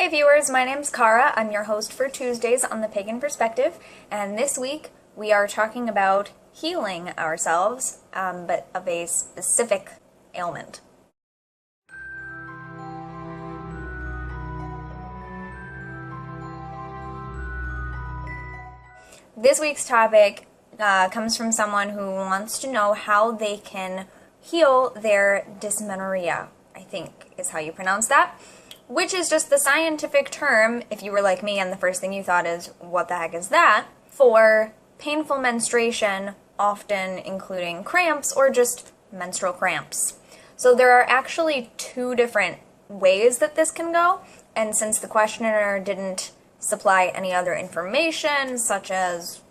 Hey viewers, my name's Cara. I'm your host for Tuesdays on the Pagan Perspective, and this week we are talking about healing ourselves, but of a specific ailment. This week's topic comes from someone who wants to know how they can heal their dysmenorrhea, I think is how you pronounce that. Which is just the scientific term, if you were like me and the first thing you thought is, what the heck is that? For painful menstruation, often including cramps or just menstrual cramps. So there are actually two different ways that this can go, and since the questioner didn't supply any other information, such as,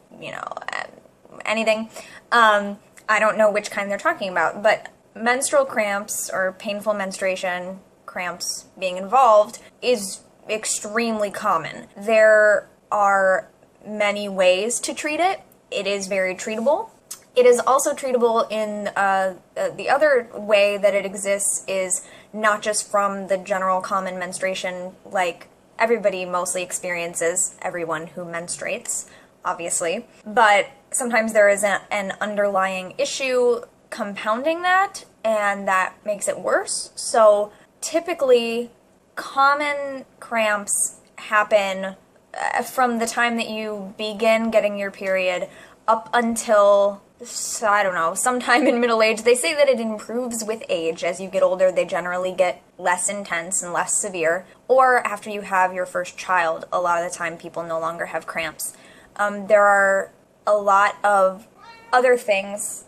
anything, I don't know which kind they're talking about, but menstrual cramps or painful menstruation, cramps being involved, is extremely common. There are many ways to treat it. It is very treatable. It is also treatable in the other way that it exists is not just from the general common menstruation like everybody mostly experiences, everyone who menstruates, obviously, but sometimes there is an underlying issue compounding that, and that makes it worse. So typically, common cramps happen from the time that you begin getting your period up until, I don't know, sometime in middle age. They say that it improves with age. As you get older, they generally get less intense and less severe. Or after you have your first child, a lot of the time people no longer have cramps. There are a lot of other things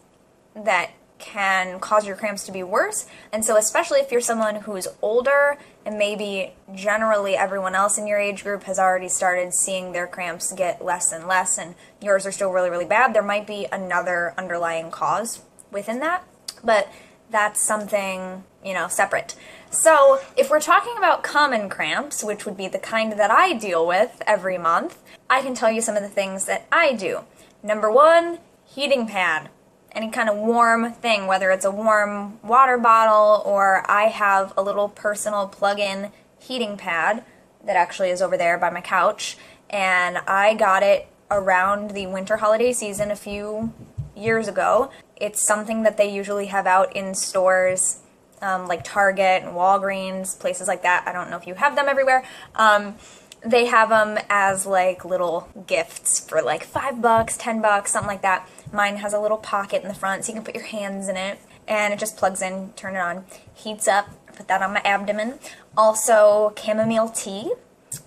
that can cause your cramps to be worse, and so especially if you're someone who's older and maybe generally everyone else in your age group has already started seeing their cramps get less and less and yours are still really, really bad, there might be another underlying cause within that, but that's something, separate. So if we're talking about common cramps, which would be the kind that I deal with every month, I can tell you some of the things that I do. Number one, heating pad. Any kind of warm thing, whether it's a warm water bottle or I have a little personal plug-in heating pad that actually is over there by my couch, and I got it around the winter holiday season a few years ago. It's something that they usually have out in stores like Target and Walgreens, places like that. I don't know if you have them everywhere. They have them as like little gifts for like $5, $10, something like that. Mine has a little pocket in the front so you can put your hands in it, and it just plugs in, turn it on, heats up, put that on my abdomen. Also chamomile tea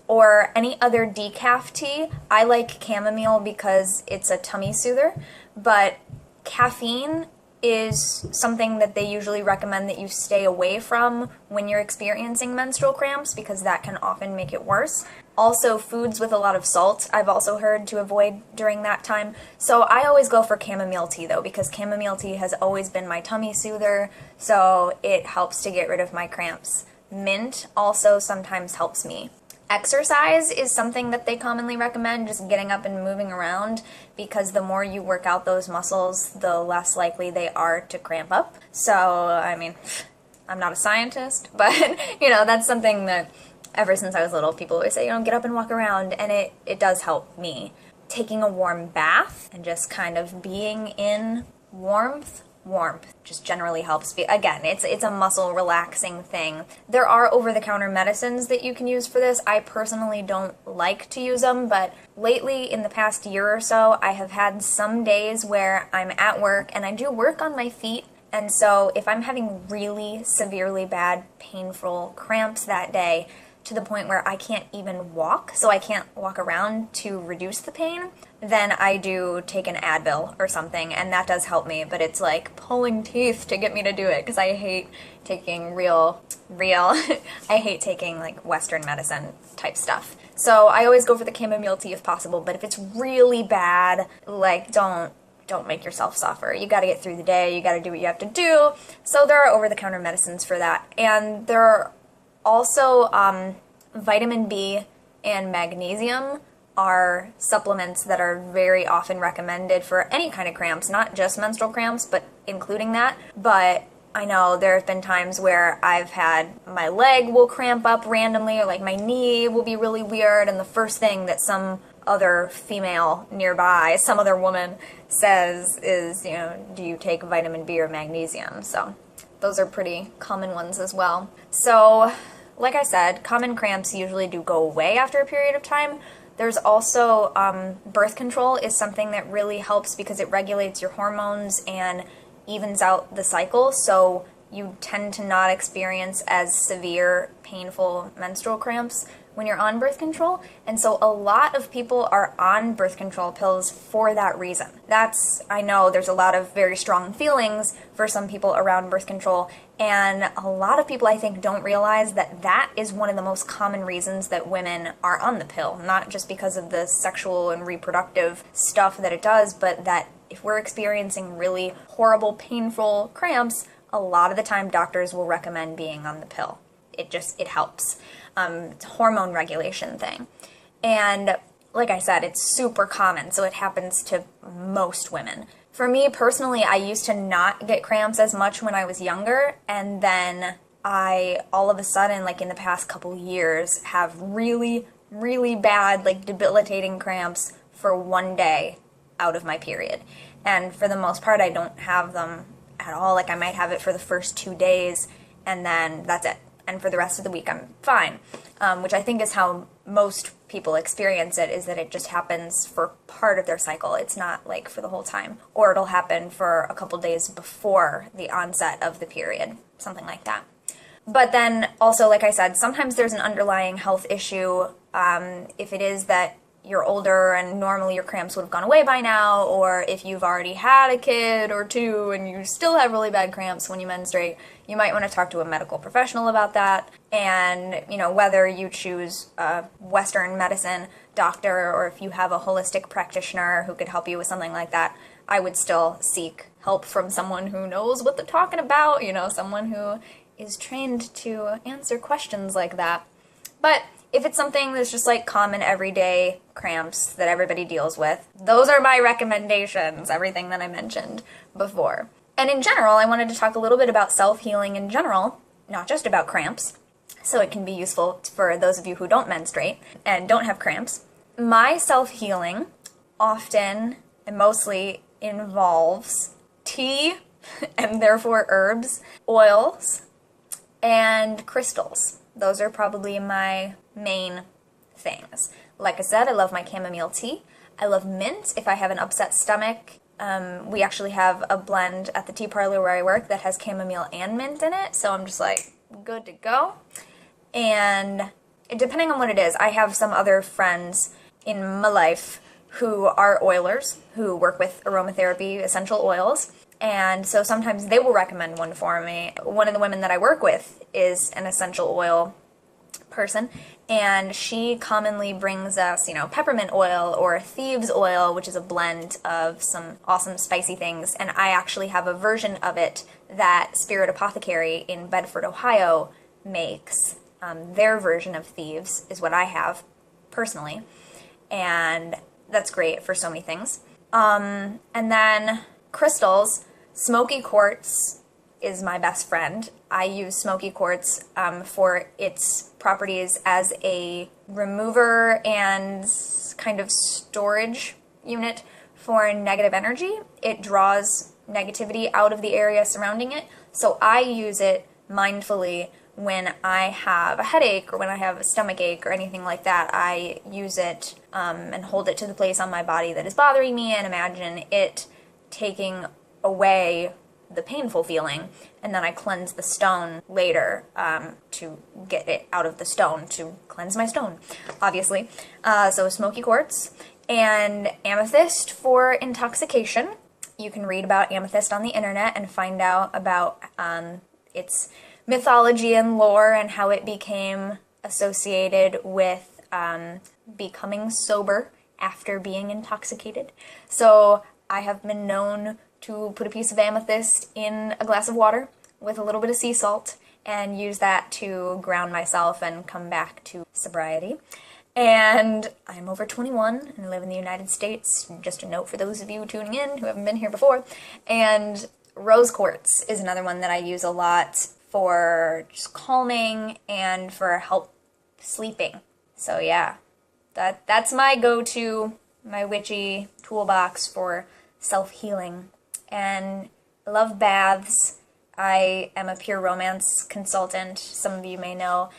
or any other decaf tea. I like chamomile because it's a tummy soother, but caffeine is something that they usually recommend that you stay away from when you're experiencing menstrual cramps because that can often make it worse. Also, foods with a lot of salt, I've also heard to avoid during that time. So I always go for chamomile tea though, because chamomile tea has always been my tummy soother, so it helps to get rid of my cramps. Mint also sometimes helps me. Exercise is something that they commonly recommend, just getting up and moving around, because the more you work out those muscles, the less likely they are to cramp up. So, I'm not a scientist, but, that's something that ever since I was little, people always say, get up and walk around, and it does help me. Taking a warm bath and just kind of being in warmth just generally helps. Again, it's a muscle relaxing thing. There are over-the-counter medicines that you can use for this. I personally don't like to use them, but lately in the past year or so, I have had some days where I'm at work and I do work on my feet. And so if I'm having really severely bad, painful cramps that day, to the point where I can't even walk, so I can't walk around to reduce the pain, then I do take an Advil or something, and that does help me, but it's like pulling teeth to get me to do it, because I hate taking I hate taking like Western medicine type stuff. So I always go for the chamomile tea if possible, but if it's really bad, like don't make yourself suffer. You gotta get through the day, you gotta do what you have to do, so there are over-the-counter medicines for that, and there are also, vitamin B and magnesium are supplements that are very often recommended for any kind of cramps, not just menstrual cramps, but including that. But I know there have been times where I've had my leg will cramp up randomly, or like my knee will be really weird, and the first thing that some other female nearby, some other woman says is, you know, do you take vitamin B or magnesium? So those are pretty common ones as well. So like I said, common cramps usually do go away after a period of time. There's also birth control is something that really helps because it regulates your hormones and evens out the cycle, so you tend to not experience as severe, painful menstrual cramps when you're on birth control. And so a lot of people are on birth control pills for that reason. I know there's a lot of very strong feelings for some people around birth control, and a lot of people I think don't realize that that is one of the most common reasons that women are on the pill, not just because of the sexual and reproductive stuff that it does, but that if we're experiencing really horrible, painful cramps, a lot of the time doctors will recommend being on the pill. It helps. It's a hormone regulation thing. And like I said, it's super common, so it happens to most women. For me personally, I used to not get cramps as much when I was younger, and then I, all of a sudden, like in the past couple years, have really, really bad, like debilitating cramps for one day out of my period. And for the most part, I don't have them at all. Like I might have it for the first 2 days, and then that's it. And for the rest of the week, I'm fine. Which I think is how most people experience it, is that it just happens for part of their cycle. It's not like for the whole time. Or it'll happen for a couple days before the onset of the period, something like that. But then also, like I said, sometimes there's an underlying health issue. If it is that you're older and normally your cramps would have gone away by now, or if you've already had a kid or two and you still have really bad cramps when you menstruate, you might want to talk to a medical professional about that. And, you know, whether you choose a Western medicine doctor or if you have a holistic practitioner who could help you with something like that, I would still seek help from someone who knows what they're talking about, you know, someone who is trained to answer questions like that. But if it's something that's just like common everyday cramps that everybody deals with, those are my recommendations, everything that I mentioned before. And in general, I wanted to talk a little bit about self-healing in general, not just about cramps, so it can be useful for those of you who don't menstruate and don't have cramps. My self-healing often and mostly involves tea, and therefore herbs, oils, and crystals. Those are probably my main things. Like I said, I love my chamomile tea. I love mint if I have an upset stomach. We actually have a blend at the tea parlor where I work that has chamomile and mint in it, so I'm just like, good to go. And depending on what it is, I have some other friends in my life who are oilers, who work with aromatherapy essential oils, and so sometimes they will recommend one for me. One of the women that I work with is an essential oil person, and she commonly brings us, you know, peppermint oil or thieves oil, which is a blend of some awesome spicy things, and I actually have a version of it that Spirit Apothecary in Bedford, Ohio makes. Their version of thieves is what I have personally, and that's great for so many things. And then crystals, smoky quartz is my best friend. I use smoky quartz for its properties as a remover and kind of storage unit for negative energy. It draws negativity out of the area surrounding it, so I use it mindfully when I have a headache or when I have a stomach ache or anything like that. I use it and hold it to the place on my body that is bothering me and imagine it taking away the painful feeling, and then I cleanse the stone later to get it out of the stone, to cleanse my stone, obviously. So smoky quartz and amethyst for intoxication. You can read about amethyst on the internet and find out about its mythology and lore and how it became associated with becoming sober after being intoxicated. So I have been known to put a piece of amethyst in a glass of water with a little bit of sea salt and use that to ground myself and come back to sobriety. And I'm over 21 and live in the United States, just a note for those of you tuning in who haven't been here before. And Rose quartz is another one that I use a lot for just calming and for help sleeping. So yeah, that's my go-to, my witchy toolbox for self-healing. And I love baths. I am a pure romance consultant. Some of you may know.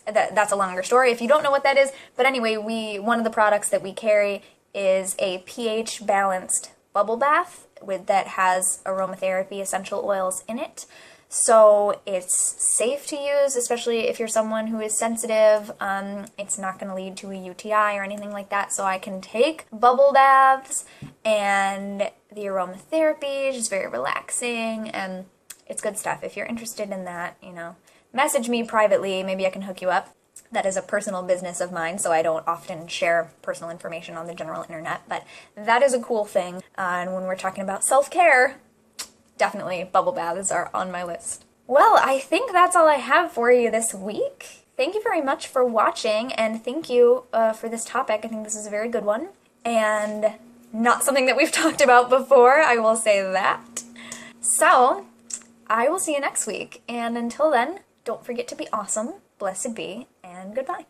That's a longer story if you don't know what that is. But anyway, one of the products that we carry is a pH balanced bubble bath that has aromatherapy essential oils in it. So it's safe to use, especially if you're someone who is sensitive. It's not going to lead to a UTI or anything like that. So I can take bubble baths, and the aromatherapy is just very relaxing, and it's good stuff. If you're interested in that, message me privately. Maybe I can hook you up. That is a personal business of mine, so I don't often share personal information on the general internet, but that is a cool thing. And when we're talking about self-care, definitely bubble baths are on my list. Well, I think that's all I have for you this week. Thank you very much for watching, and thank you for this topic. I think this is a very good one, and not something that we've talked about before, I will say that. So, I will see you next week, and until then, don't forget to be awesome, blessed be, and goodbye.